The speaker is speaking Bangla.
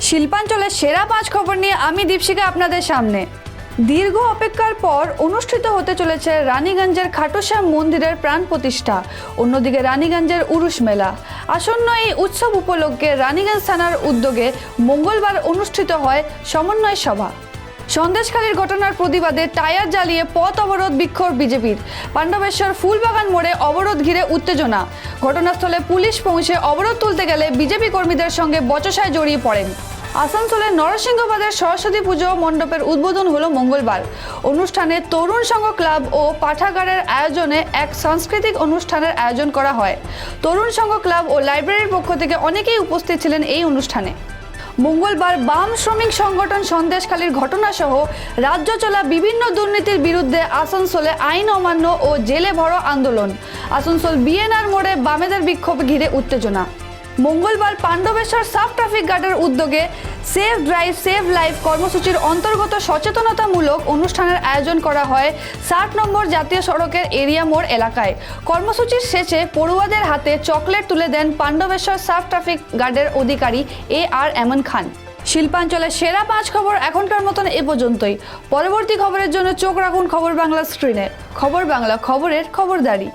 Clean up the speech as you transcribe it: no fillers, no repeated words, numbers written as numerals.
শিল্পাঞ্চলের সেরা 5 খবর নিয়ে আমি দীপশিকা আপনাদের সামনে। দীর্ঘ অপেক্ষার পর অনুষ্ঠিত হতে চলেছে রানীগঞ্জের খাটুশ্যাম মন্দিরের প্রাণ প্রতিষ্ঠা। অন্যদিকে রানীগঞ্জের উরুস মেলা। আসন্ন এই উৎসব উপলক্ষে রানীগঞ্জ থানার উদ্যোগে মঙ্গলবার অনুষ্ঠিত হয় সমন্বয় সভা। সন্দেশখালীর ঘটনার প্রতিবাদে টায়ার জ্বালিয়ে পথ অবরোধ বিক্ষোভ বিজেপির। পাণ্ডবেশ্বর ফুলবাগান মোড়ে অবরোধ ঘিরে উত্তেজনা। ঘটনাস্থলে পুলিশ পৌঁছে অবরোধ তুলতে গেলে বিজেপি কর্মীদের সঙ্গে বচসায় জড়িয়ে পড়েন। আসানসোলের নরসিংহবাদের সরস্বতী পুজো মণ্ডপের উদ্বোধন হলো মঙ্গলবার। অনুষ্ঠানে তরুণ সংঘ ক্লাব ও পাঠাগারের আয়োজনে এক সাংস্কৃতিক অনুষ্ঠানের আয়োজন করা হয়। তরুণ সংঘ ক্লাব ও লাইব্রেরির পক্ষ থেকে অনেকেই উপস্থিত ছিলেন এই অনুষ্ঠানে। মঙ্গলবার বাম শ্রমিক সংগঠন সন্দেশখালীর ঘটনাসহ রাজ্য চলা বিভিন্ন দুর্নীতির বিরুদ্ধে আসানসোলে আইন অমান্য ও জেলে ভরো আন্দোলন। আসানসোল বিএনআর মোড়ে বামেদের বিক্ষোভ ঘিরে উত্তেজনা। মঙ্গলবার পাণ্ডবেশ্বর সাব ট্রাফিক গার্ডের উদ্যোগে সেভ ড্রাইভ সেভ লাইফ কর্মসূচির অন্তর্গত সচেতনতামূলক অনুষ্ঠানের আয়োজন করা হয় 60 নম্বর জাতীয় সড়কের এরিয়া মোড় এলাকায়। কর্মসূচির শেষে পড়ুয়াদের হাতে চকলেট তুলে দেন পাণ্ডবেশ্বর সাব ট্রাফিক গার্ডের অধিকারী AR এমন খান। শিল্পাঞ্চলের সেরা 5 খবর এখনকার মতন এ পর্যন্তই। পরবর্তী খবরের জন্য চোখ রাখুন খবর বাংলা স্ক্রিনে। খবর বাংলা, খবরের খবরদারি।